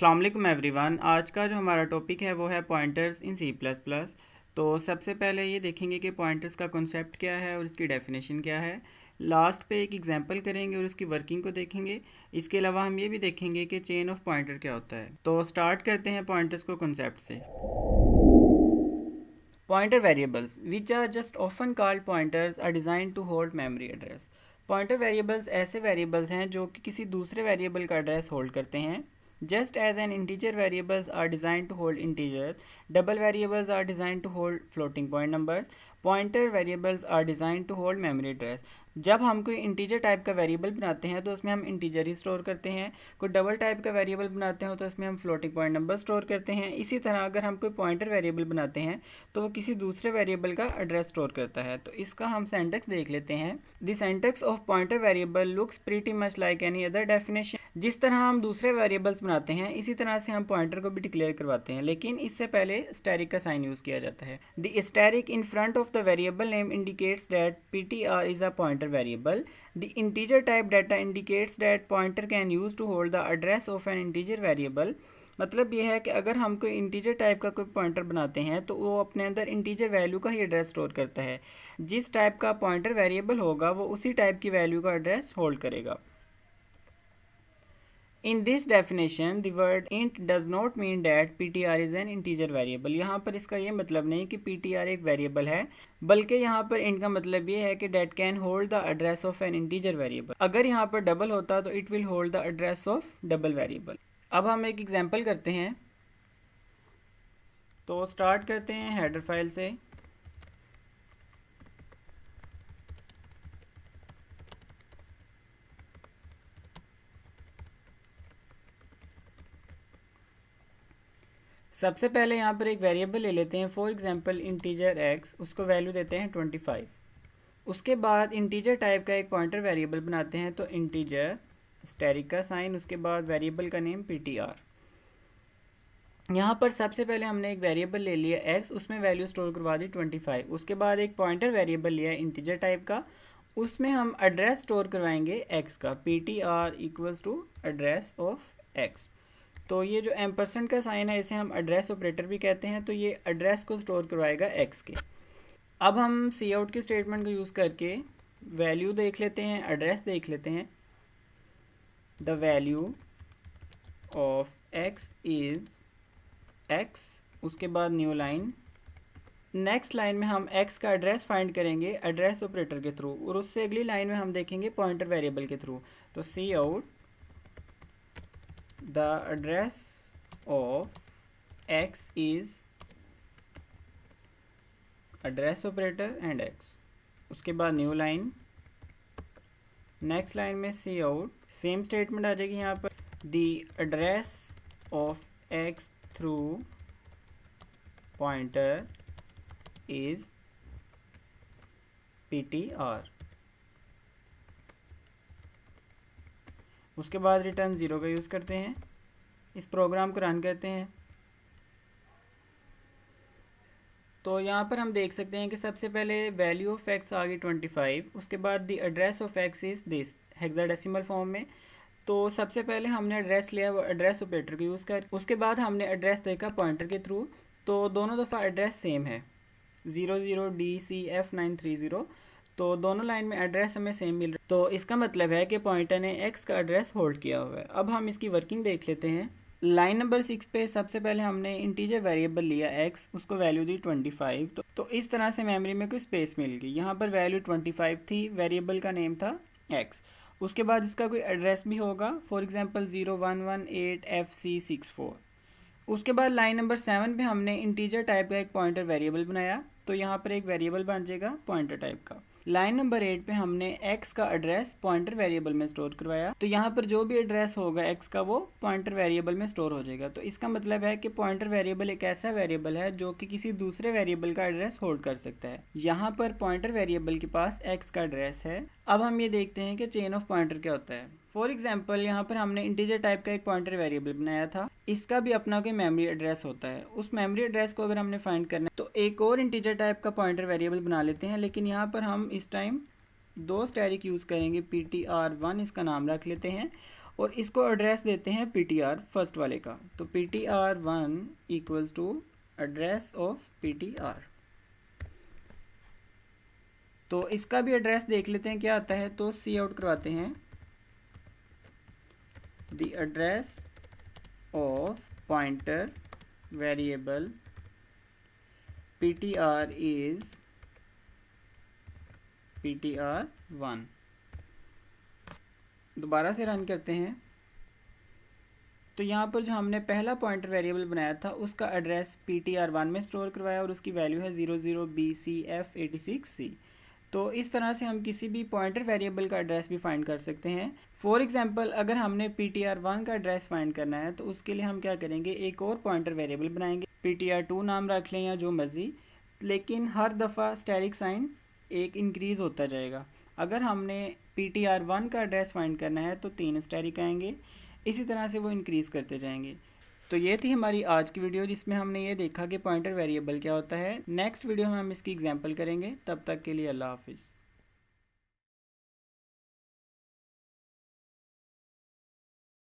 अस्सलाम वालेकुम एवरीवन। आज का जो हमारा टॉपिक है वो है पॉइंटर्स इन सी प्लस प्लस। तो सबसे पहले ये देखेंगे कि पॉइंटर्स का कॉन्सेप्ट क्या है और इसकी डेफिनेशन क्या है। लास्ट पे एक एग्जांपल करेंगे और उसकी वर्किंग को देखेंगे। इसके अलावा हम ये भी देखेंगे कि चेन ऑफ पॉइंटर क्या होता है। तो स्टार्ट करते हैं पॉइंटर्स को कॉन्सेप्ट से। Pointer variables which are just often called pointers are design to hold memory address. Pointer variables ऐसे वेरिएबल्स हैं जो कि किसी दूसरे वेरिएबल का एड्रेस होल्ड करते हैं। Just as an integer variables are designed to hold integers, double variables are designed to hold floating point numbers, pointer variables are designed to hold memory address. जब हम कोई इंटीजर टाइप का variable बनाते हैं तो उसमें हम इंटीजर ही store करते हैं। कोई डबल टाइप का वेरिएबल बनाते हैं तो उसमें हम फ्लोटिंग पॉइंट नंबर स्टोर करते हैं। इसी तरह अगर हम कोई पॉइंटर वेरिएबल बनाते हैं तो वो किसी दूसरे वेरिएबल का एड्रेस स्टोर करता है। तो इसका हम सिंटैक्स देख लेते हैं। The syntax of pointer variable looks pretty much like any other definition. जिस तरह हम दूसरे वेरिएबल्स बनाते हैं इसी तरह से हम पॉइंटर को भी डिक्लेयर करवाते हैं, लेकिन इससे पहले स्टैरिक का साइन यूज किया जाता है। The asterisk in front of the variable name indicates that ptr is a pointer variable. The integer type data indicates that pointer can use to hold the address of an integer variable. मतलब ये है कि अगर हम कोई integer type का कोई pointer बनाते हैं तो वो अपने अंदर इंटीजर वैल्यू का ही एड्रेस स्टोर करता है। जिस टाइप का पॉइंटर वेरिएबल होगा वो उसी टाइप की वैल्यू का एड्रेस होल्ड करेगा। In this definition, the word int does not mean that ptr is an integer variable। यहाँ पर इसका ये मतलब नहीं कि ptr एक वेरिएबल है, बल्कि यहाँ पर int का मतलब ये है कि that can hold the address of an integer variable। अगर यहाँ पर डबल होता तो it will hold the address of double variable। अब हम एक एग्जांपल करते हैं। तो स्टार्ट करते हैं हेडर फाइल से। सबसे पहले यहाँ पर एक वेरिएबल ले लेते हैं, फॉर एग्जांपल इंटीजर x, उसको वैल्यू देते हैं 25। उसके बाद इंटीजर टाइप का एक पॉइंटर वेरिएबल बनाते हैं, तो इंटीजर स्टैरिक का साइन, उसके बाद वेरिएबल का नेम ptr। यहाँ पर सबसे पहले हमने एक वेरिएबल ले लिया x, उसमें वैल्यू स्टोर करवा दी 25। उसके बाद एक पॉइंटर वेरिएबल लिया इंटीजर टाइप का, उसमें हम एड्रेस स्टोर करवाएंगे x का, ptr equals to address of x। तो ये जो एम्परसेंट का साइन है इसे हम एड्रेस ऑपरेटर भी कहते हैं। तो ये एड्रेस को स्टोर करवाएगा x के। अब हम सी आउट की स्टेटमेंट को यूज़ करके वैल्यू देख लेते हैं, एड्रेस देख लेते हैं। The value of x is x, उसके बाद न्यू लाइन। नेक्स्ट लाइन में हम x का एड्रेस फाइंड करेंगे एड्रेस ऑपरेटर के थ्रू, और उससे अगली लाइन में हम देखेंगे पॉइंटर वेरिएबल के थ्रू। तो सी out the address of x is address operator and x, उसके बाद न्यू लाइन। नेक्स्ट लाइन में सी आउट, सेम स्टेटमेंट आ जाएगी यहाँ पर, the address of x through pointer is ptr। उसके बाद रिटर्न 0 का यूज़ करते हैं। इस प्रोग्राम को रन करते हैं। तो यहाँ पर हम देख सकते हैं कि सबसे पहले वैल्यू ऑफ एक्स आ गई 25, उसके बाद the address of x is this hexadecimal form में। तो सबसे पहले हमने एड्रेस लिया वो एड्रेस ऑपरेटर को यूज़ कर, उसके बाद हमने एड्रेस देखा पॉइंटर के थ्रू। तो दोनों दफ़ा एड्रेस सेम है 00DCF930। तो दोनों लाइन में एड्रेस हमें सेम मिल रहा है। तो इसका मतलब है कि पॉइंटर ने x का एड्रेस होल्ड किया हुआ है। अब हम इसकी वर्किंग देख लेते हैं। लाइन नंबर 6 पे सबसे पहले हमने इंटीजर वेरिएबल लिया x, उसको वैल्यू दी 25। तो इस तरह से मेमोरी में कोई स्पेस मिल गई। यहाँ पर वैल्यू 25 थी, वेरिएबल का नेम था x। उसके बाद इसका कोई एड्रेस भी होगा, फॉर एग्जांपल 0118FC64। उसके बाद लाइन नंबर 7 पे हमने इंटीजर टाइप का एक पॉइंटर वेरिएबल बनाया, तो यहाँ पर एक वेरिएबल बन जाएगा पॉइंटर टाइप का। लाइन नंबर 8 पे हमने x का एड्रेस पॉइंटर वेरिएबल में स्टोर करवाया, तो यहाँ पर जो भी एड्रेस होगा x का वो पॉइंटर वेरिएबल में स्टोर हो जाएगा। तो इसका मतलब है कि पॉइंटर वेरिएबल एक ऐसा वेरिएबल है जो कि किसी दूसरे वेरिएबल का एड्रेस होल्ड कर सकता है। यहाँ पर पॉइंटर वेरिएबल के पास x का एड्रेस है। अब हम ये देखते हैं कि चेन ऑफ पॉइंटर क्या होता है। फॉर एग्जाम्पल यहाँ पर हमने इंटीजर टाइप का एक पॉइंटर वेरिएबल बनाया था, इसका भी अपना कोई मेमोरी एड्रेस होता है। उस मेमोरी एड्रेस को अगर हमने फाइंड करना है तो एक और इंटीजर टाइप का पॉइंटर वेरिएबल बना लेते हैं, लेकिन यहाँ पर हम इस टाइम 2 स्टैरिक यूज़ करेंगे, ptr1 इसका नाम रख लेते हैं। और इसको एड्रेस देते हैं ptr फर्स्ट वाले का। तो ptr1 equals to address of ptr। तो इसका भी एड्रेस देख लेते हैं क्या आता है। तो सी आउट करवाते हैं, the address of pointer variable ptr is ptr1। दोबारा से रन करते हैं। तो यहाँ पर जो हमने पहला पॉइंटर वेरिएबल बनाया था उसका एड्रेस ptr1 में स्टोर करवाया और उसकी वैल्यू है 00bcf86c। तो इस तरह से हम किसी भी पॉइंटर वेरिएबल का एड्रेस भी फाइंड कर सकते हैं। फॉर एग्जांपल अगर हमने ptr1 का एड्रेस फाइंड करना है तो उसके लिए हम क्या करेंगे, एक और पॉइंटर वेरिएबल बनाएंगे, ptr2 नाम रख लें या जो मर्ज़ी, लेकिन हर दफ़ा स्टेरिक साइन एक इंक्रीज़ होता जाएगा। अगर हमने ptr1 का एड्रेस फाइंड करना है तो 3 स्टेरिक आएंगे, इसी तरह से वो इंक्रीज़ करते जाएंगे। तो ये थी हमारी आज की वीडियो जिसमें हमने ये देखा कि पॉइंटर वेरिएबल क्या होता है। नेक्स्ट वीडियो में हम इसकी एग्जांपल करेंगे। तब तक के लिए अल्लाह हाफिज़।